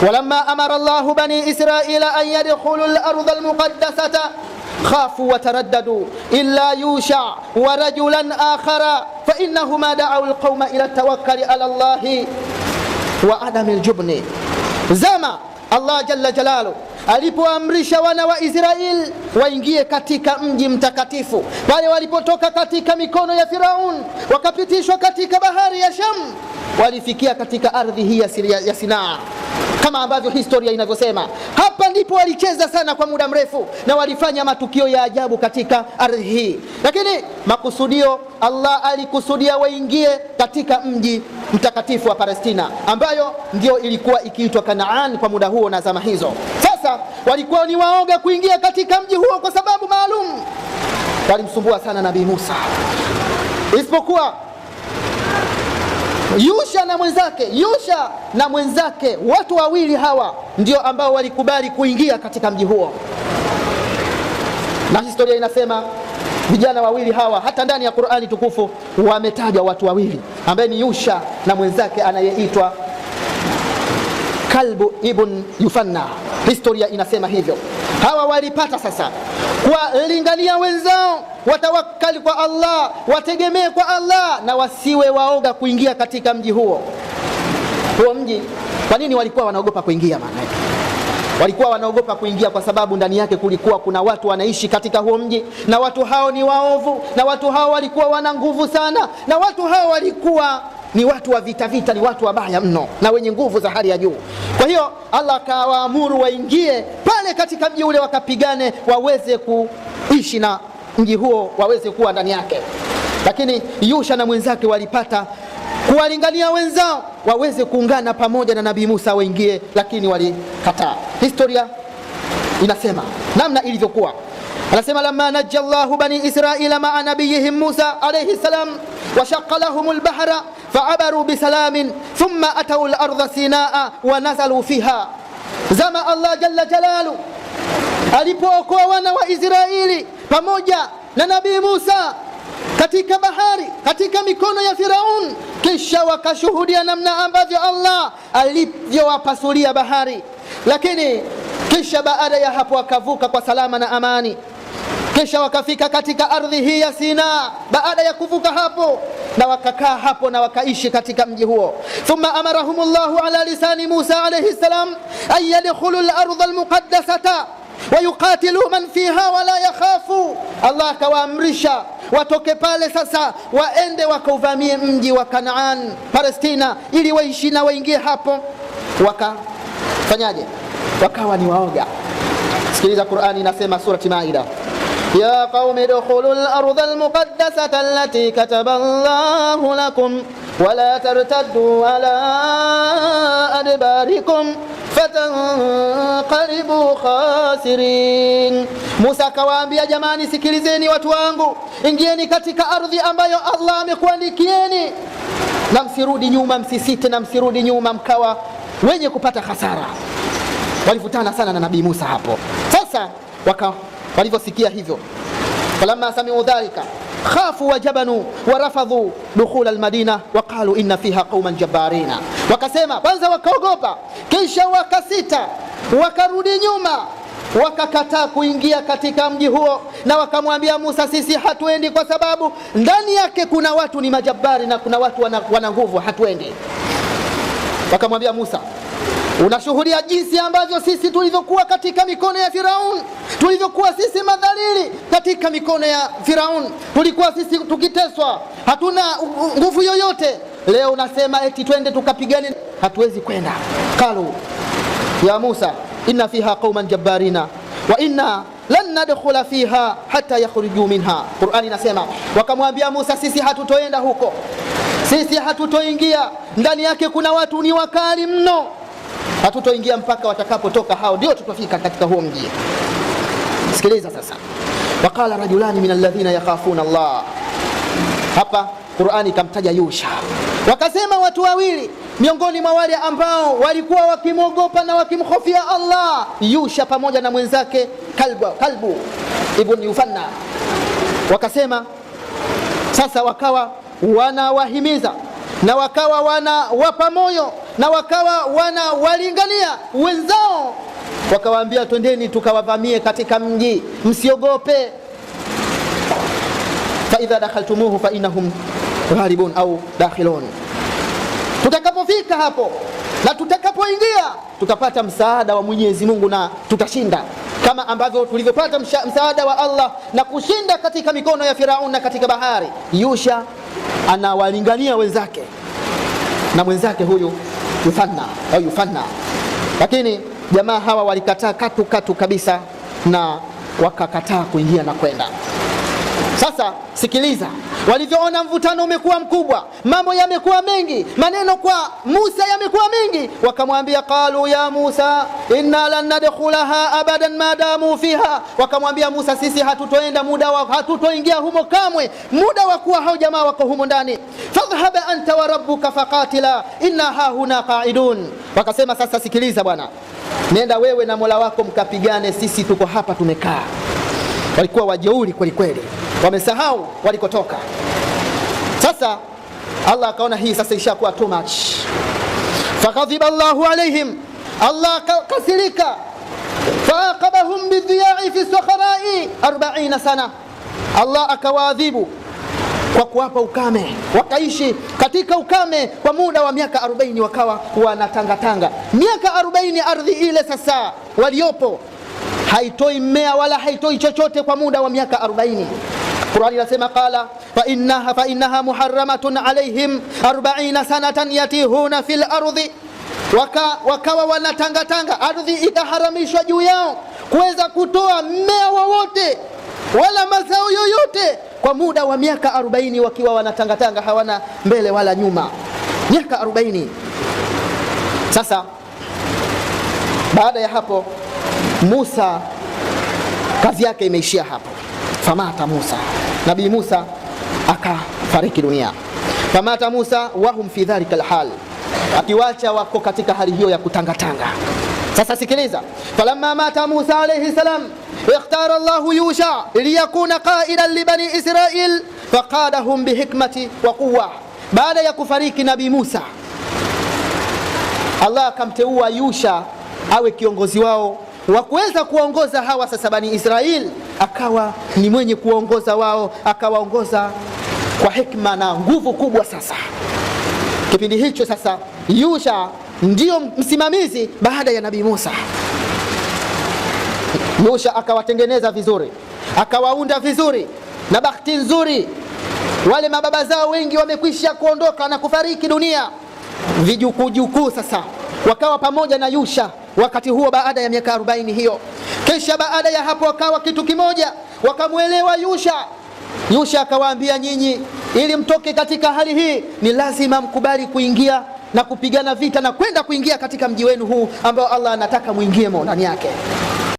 walamma amara Allahu bani Israila an yadkhulu al-ardha al-muqaddasata khafu wa taraddadu illa Yusha wa rajulan akhara fa innahuma da'u al-qauma ila tawakkali ala Allah wa adam al-jubni. Zama Allah jalla jalalu alipoamrisha wana wa Israeli waingie katika mji mtakatifu, pale walipotoka katika mikono ya Firaun wakapitishwa katika bahari ya Sham, walifikia katika ardhi hii ya Sinaa, kama ambavyo historia inavyosema. Hapa ndipo walicheza sana kwa muda mrefu na walifanya matukio ya ajabu katika ardhi hii, lakini makusudio, Allah alikusudia waingie katika mji mtakatifu wa Palestina, ambayo ndio ilikuwa ikiitwa Kanaan kwa muda huo na zama hizo. Sasa walikuwa ni waoga kuingia katika mji huo kwa sababu maalum. Walimsumbua sana Nabii Musa, isipokuwa Yusha na mwenzake, watu wawili hawa ndio ambao walikubali kuingia katika mji huo. Na historia inasema vijana wawili hawa, hata ndani ya Qur'ani tukufu wametaja watu wawili ambaye ni Yusha na mwenzake anayeitwa Kalbu ibn Yufanna. Historia inasema hivyo. Hawa walipata sasa kuwalingania wenzao watawakkali kwa Allah, wategemee kwa Allah na wasiwe waoga kuingia katika mji huo. Huo mji, kwa nini walikuwa wanaogopa kuingia? Maana yake walikuwa wanaogopa kuingia kwa sababu ndani yake kulikuwa kuna watu wanaishi katika huo mji, na watu hao ni waovu, na watu hao walikuwa wana nguvu sana, na watu hao walikuwa ni watu wa vita, ni watu wabaya mno na wenye nguvu za hali ya juu. Kwa hiyo Allah akawaamuru waingie pale katika mji ule, wakapigane, waweze kuishi na mji huo, waweze kuwa ndani yake. Lakini Yusha na mwenzake walipata kuwalingania wenzao waweze kuungana pamoja na Nabii Musa waingie, lakini walikataa. Historia inasema namna ilivyokuwa. Anasema lamma najja Allahu bani Israila ma'a nabiyihim Musa alayhi salam wa shaqqa lahum al-bahra fa'abaru bisalamin thumma ataw al-ardha Sinaa wa nazalu fiha. Zama Allah jalla jalalu alipookoa wana wa Israeli pamoja na Nabii Musa katika bahari, katika mikono ya Firaun, kisha wakashuhudia namna ambavyo Allah alivyowapasulia bahari, lakini kisha baada ya hapo wakavuka kwa salama na amani, kisha wakafika katika ardhi hii ya Sinaa. Baada ya kuvuka hapo na wakakaa hapo na wakaishi katika mji huo, thumma amarahumullahu ala lisani Musa alayhi salam an yadkhulu al-ardha al-muqaddasata wa yuqatilu man fiha wa la yakhafu. Allah akawaamrisha watoke pale sasa waende wakauvamie mji wa Kanaan, Palestina, ili waishi na waingie hapo. Wakafanyaje? Wakawa ni waoga. Sikiliza Qur'ani inasema, surati Maida, ya qaumi dukhulu al-ardha al-muqaddasata allati kataba Allahu lakum wa la tartaddu ala adbarikum fatanqalibu khasirin. Musa akawaambia, jamani, sikilizeni watu wangu, ingieni katika ardhi ambayo Allah amekuandikieni, na msirudi nyuma, msisite na msirudi nyuma mkawa wenye kupata hasara. Walivutana sana na Nabii Musa hapo. Sasa walivyosikia hivyo, falamma sami'u dhalika khafu wa jabanu wa rafadhu dukhul al-madina wa qalu inna fiha qauman jabbarina. Wakasema, kwanza wakaogopa, kisha wakasita, wakarudi nyuma, wakakataa kuingia katika mji huo, na wakamwambia Musa, sisi hatuendi kwa sababu ndani yake kuna watu ni majabari na kuna watu wana nguvu, hatuendi. Wakamwambia Musa, unashuhudia jinsi ambavyo sisi tulivyokuwa katika mikono ya Firaun, tulivyokuwa sisi madhalili katika mikono ya Firaun, tulikuwa sisi tukiteswa, hatuna nguvu yoyote. Leo unasema eti twende tukapigane? Hatuwezi kwenda. Qalu ya Musa inna fiha qauman jabbarina wa inna lan nadkhula fiha hatta yakhruju minha. Qur'ani inasema, wakamwambia Musa, sisi hatutoenda huko, sisi hatutoingia, ndani yake kuna watu ni wakali mno, hatutoingia mpaka watakapotoka hao, ndio tutafika katika huo mji. Sikiliza sasa, waqala rajulani min alladhina yakhafuna Allah. Hapa Qur'ani kamtaja Yusha. Wakasema watu wawili miongoni mwa wale ambao walikuwa wakimwogopa na wakimhofia Allah, Yusha pamoja na mwenzake Kalbu ibn Yufanna. Wakasema sasa, wakawa wanawahimiza na wakawa wanawapa moyo na wakawa wanawalingania wenzao, wakawaambia twendeni tukawavamie katika mji, msiogope. fa idha dakhaltumuhu fa innahum ghalibun au dakhilun. Tutakapofika hapo na tutakapoingia tukapata msaada wa Mwenyezi Mungu na tutashinda, kama ambavyo tulivyopata msaada wa Allah na kushinda katika mikono ya Firaun na katika bahari. Yusha anawalingania wenzake na mwenzake huyu Yufanna, lakini jamaa hawa walikataa katu kabisa na wakakataa kuingia na kwenda. Sasa sikiliza, walivyoona mvutano umekuwa mkubwa, mambo yamekuwa mengi, maneno kwa Musa yamekuwa mengi, wakamwambia qalu ya Musa inna lan nadkhulaha abadan madamu fiha, wakamwambia Musa sisi hatutoingia humo kamwe muda wa kuwa hao jamaa wako humo ndani. Fadhhaba anta wa rabbuka faqatila inna hahuna qa'idun. Wakasema sasa sikiliza bwana, nenda wewe na Mola wako mkapigane, sisi tuko hapa tumekaa. Walikuwa wajeuri kweli kweli, wamesahau walikotoka. Sasa Allah akaona hii sasa ishakuwa too much, faghadiba Allahu alaihim, Allah kasirika, faaqabahum bidhiya'i fi sakhara'i 40 sana. Allah akawaadhibu kwa kuwapa ukame, wakaishi katika ukame kwa muda wa miaka 40, wakawa wanatangatanga miaka 40. Ardhi ile sasa waliopo haitoi mmea wala haitoi chochote kwa muda wa miaka 40. Qur'ani inasema qala fa innaha muharramatun alaihim 40 sanatan yatihuna fil ardi, wakawa wanatangatanga, ardhi ikaharamishwa juu yao kuweza kutoa mmea wowote wala mazao yoyote kwa muda wa miaka 40, wakiwa wanatangatanga, hawana mbele wala nyuma, miaka 40. Sasa baada ya hapo Musa kazi yake imeishia hapo. Famata Musa, Nabii Musa akafariki dunia. Famata Musa wahum fi dhalika alhal, akiwacha wako katika hali hiyo ya kutangatanga. Sasa sikiliza, falamma mata Musa alayhi salam ikhtara Allahu Yusha liyakuna qaidan li bani Israil faqadahum bihikmati wa quwwa. Baada ya kufariki Nabii Musa, Allah akamteua Yusha awe kiongozi wao wa kuweza kuongoza hawa sasa Bani Israil, akawa ni mwenye kuongoza wao, akawaongoza kwa hikma na nguvu kubwa. Sasa kipindi hicho sasa Yusha ndio msimamizi baada ya Nabii Musa. Yusha akawatengeneza vizuri, akawaunda vizuri, na bahati nzuri wale mababa zao wengi wamekwisha kuondoka na kufariki dunia, vijukuu sasa wakawa pamoja na Yusha wakati huo baada ya miaka 40 hiyo. Kisha baada ya hapo wakawa kitu kimoja, wakamuelewa Yusha. Yusha akawaambia, nyinyi ili mtoke katika hali hii ni lazima mkubali kuingia na kupigana vita na kwenda kuingia katika mji wenu huu ambao Allah anataka muingie ndani yake.